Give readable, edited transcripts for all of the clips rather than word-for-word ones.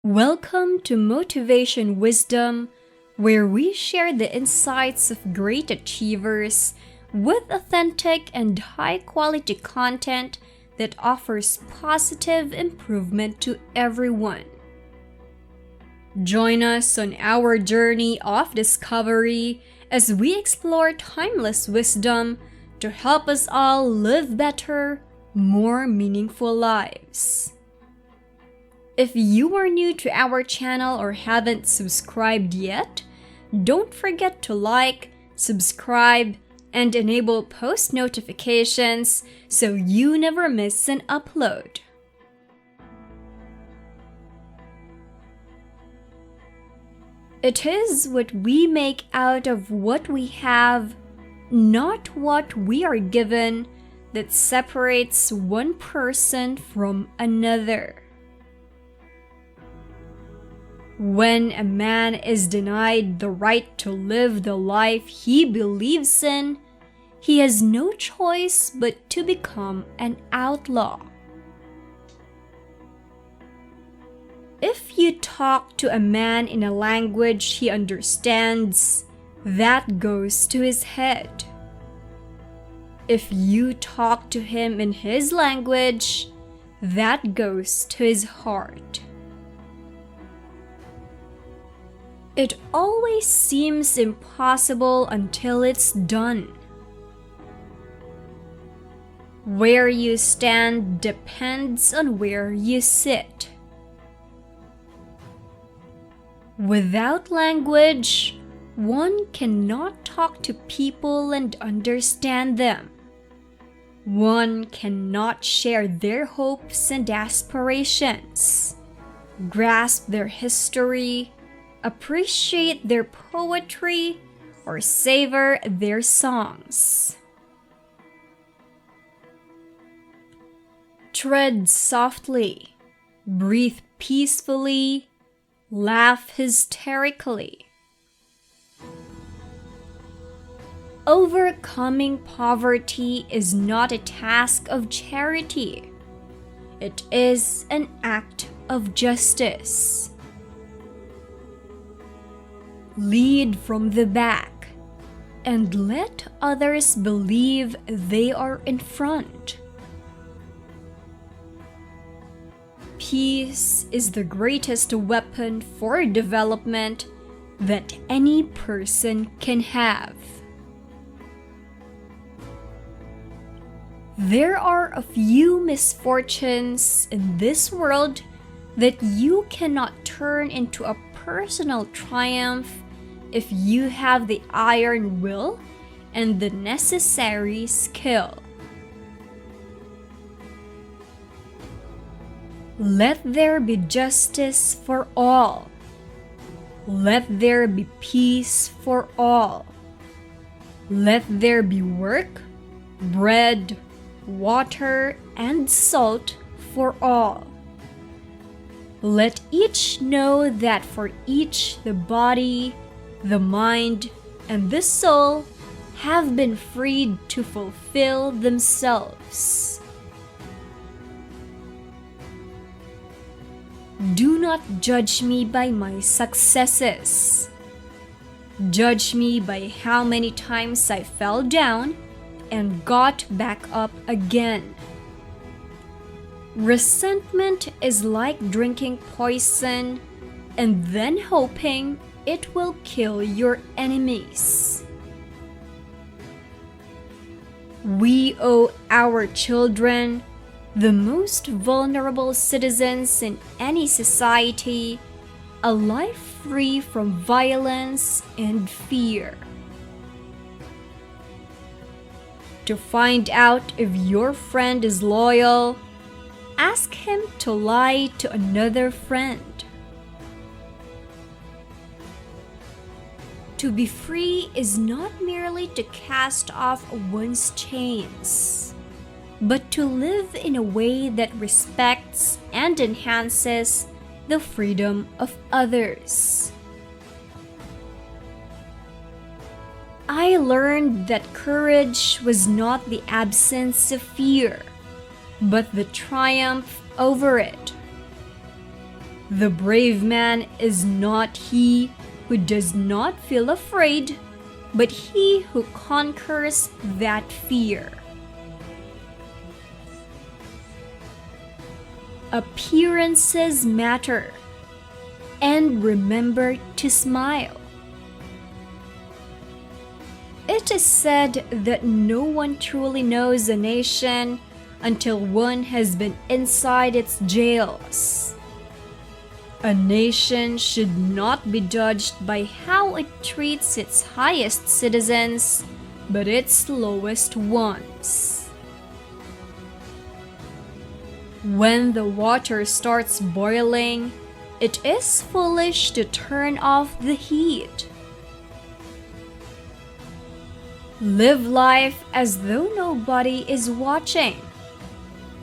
Welcome to Motivation Wisdom, where we share the insights of great achievers with authentic and high-quality content that offers positive improvement to everyone. Join us on our journey of discovery as we explore timeless wisdom to help us all live better, more meaningful lives. If you are new to our channel or haven't subscribed yet, don't forget to like, subscribe, and enable post notifications so you never miss an upload. It is what we make out of what we have, not what we are given, that separates one person from another. When a man is denied the right to live the life he believes in, he has no choice but to become an outlaw. If you talk to a man in a language he understands, that goes to his head. If you talk to him in his language, that goes to his heart. It always seems impossible until it's done. Where you stand depends on where you sit. Without language, one cannot talk to people and understand them. One cannot share their hopes and aspirations, grasp their history, appreciate their poetry, or savor their songs. Tread softly, breathe peacefully, laugh hysterically. Overcoming poverty is not a task of charity. It is an act of justice. Lead from the back and let others believe they are in front. Peace is the greatest weapon for development that any person can have. There are a few misfortunes in this world that you cannot turn into a personal triumph if you have the iron will and the necessary skill. Let there be justice for all. Let there be peace for all. Let there be work, bread, water, and salt for all. Let each know that for each the body, the mind, and the soul have been freed to fulfill themselves. Do not judge me by my successes. Judge me by how many times I fell down and got back up again. Resentment is like drinking poison and then hoping it will kill your enemies. We owe our children, the most vulnerable citizens in any society, a life free from violence and fear. To find out if your friend is loyal, ask him to lie to another friend. To be free is not merely to cast off one's chains, but to live in a way that respects and enhances the freedom of others. I learned that courage was not the absence of fear, but the triumph over it. The brave man is not he who does not feel afraid, but he who conquers that fear. Appearances matter, and remember to smile. It is said that no one truly knows a nation until one has been inside its jails. A nation should not be judged by how it treats its highest citizens, but its lowest ones. When the water starts boiling, it is foolish to turn off the heat. Live life as though nobody is watching,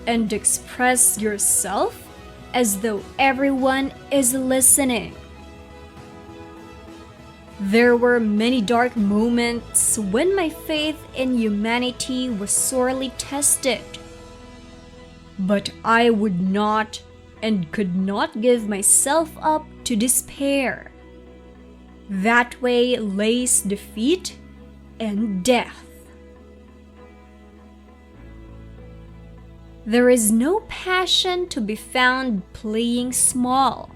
and express yourself as though everyone is listening. There were many dark moments when my faith in humanity was sorely tested. But I would not and could not give myself up to despair. That way lays defeat and death. There is no passion to be found playing small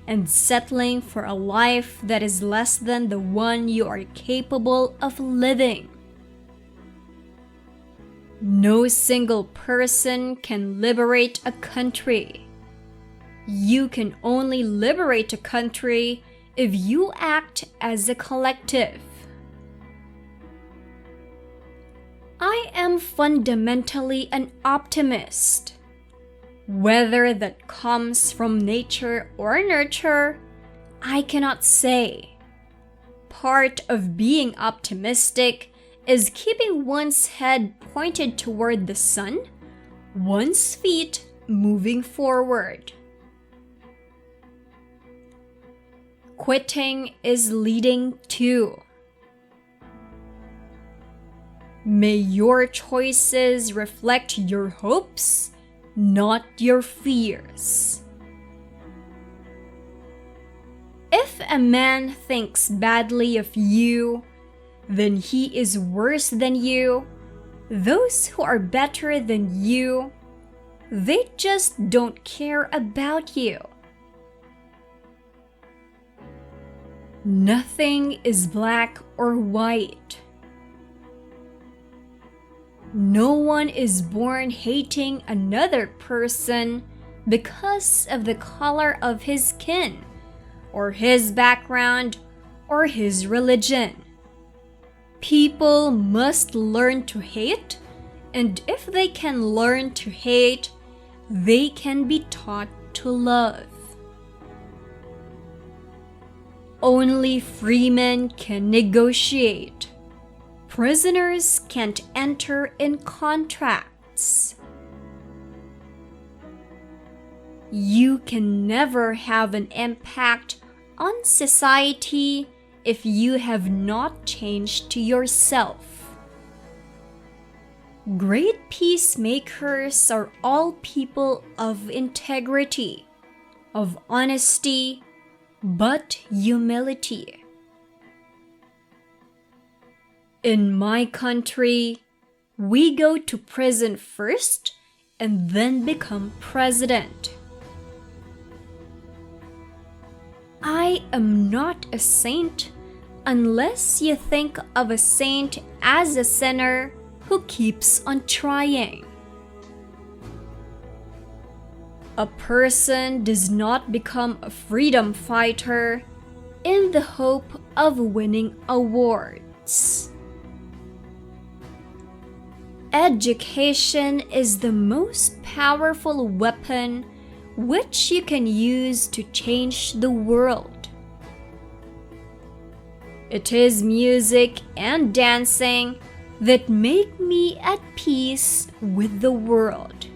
and settling for a life that is less than the one you are capable of living. No single person can liberate a country. You can only liberate a country if you act as a collective. I am fundamentally an optimist. Whether that comes from nature or nurture, I cannot say. Part of being optimistic is keeping one's head pointed toward the sun, one's feet moving forward. Quitting is leading too. May your choices reflect your hopes, not your fears. If a man thinks badly of you, then he is worse than you. Those who are better than you, they just don't care about you. Nothing is black or white. No one is born hating another person because of the color of his skin, or his background, or his religion. People must learn to hate, and if they can learn to hate, they can be taught to love. Only free men can negotiate. Prisoners can't enter in contracts. You can never have an impact on society if you have not changed to yourself. Great peacemakers are all people of integrity, of honesty, but humility. In my country, we go to prison first and then become president. I am not a saint unless you think of a saint as a sinner who keeps on trying. A person does not become a freedom fighter in the hope of winning awards. Education is the most powerful weapon which you can use to change the world. It is music and dancing that make me at peace with the world.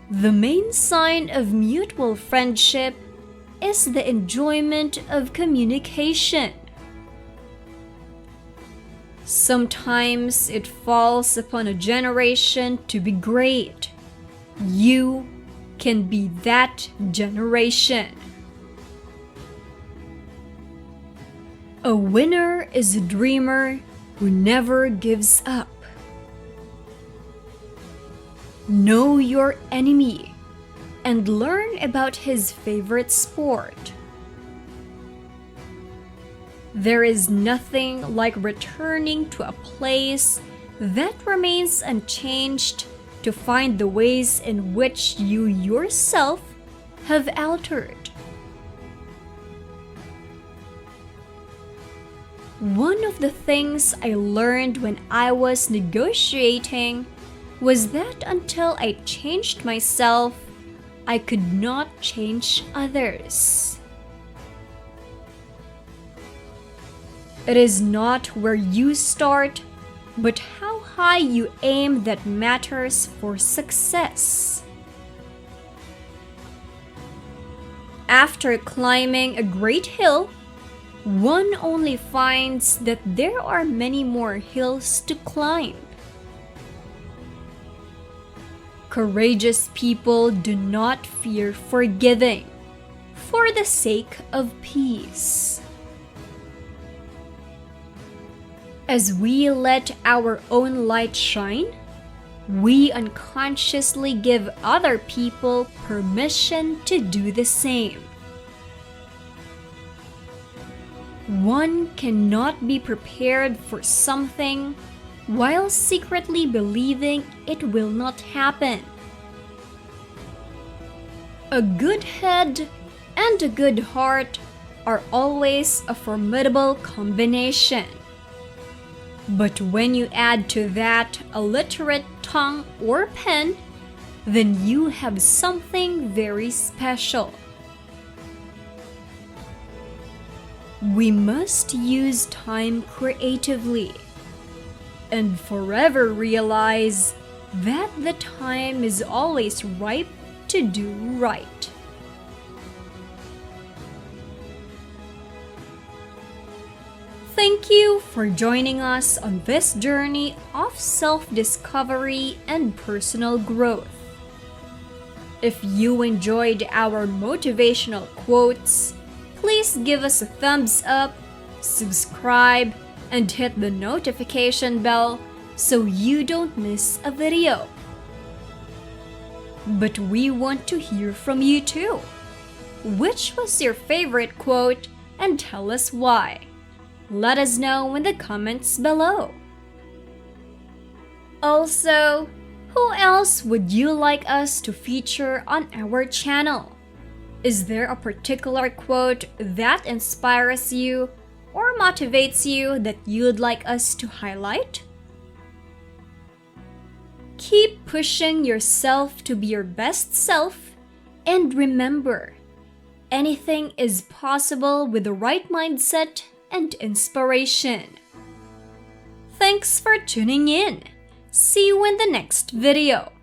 The main sign of mutual friendship is the enjoyment of communication. Sometimes it falls upon a generation to be great. You can be that generation. A winner is a dreamer who never gives up. Know your enemy and learn about his favorite sport. There is nothing like returning to a place that remains unchanged to find the ways in which you yourself have altered. One of the things I learned when I was negotiating was that until I changed myself, I could not change others. It is not where you start, but how high you aim that matters for success. After climbing a great hill, one only finds that there are many more hills to climb. Courageous people do not fear forgiving for the sake of peace. As we let our own light shine, we unconsciously give other people permission to do the same. One cannot be prepared for something while secretly believing it will not happen. A good head and a good heart are always a formidable combination. But when you add to that a literate tongue or pen, then you have something very special. We must use time creatively and forever realize that the time is always ripe to do right. Thank you for joining us on this journey of self-discovery and personal growth. If you enjoyed our motivational quotes, please give us a thumbs up, subscribe, and hit the notification bell so you don't miss a video. But we want to hear from you too. Which was your favorite quote, and tell us why? Let us know in the comments below. Also, who else would you like us to feature on our channel? Is there a particular quote that inspires you or motivates you that you'd like us to highlight? Keep pushing yourself to be your best self, and remember, anything is possible with the right mindset and inspiration. Thanks for tuning in. See you in the next video.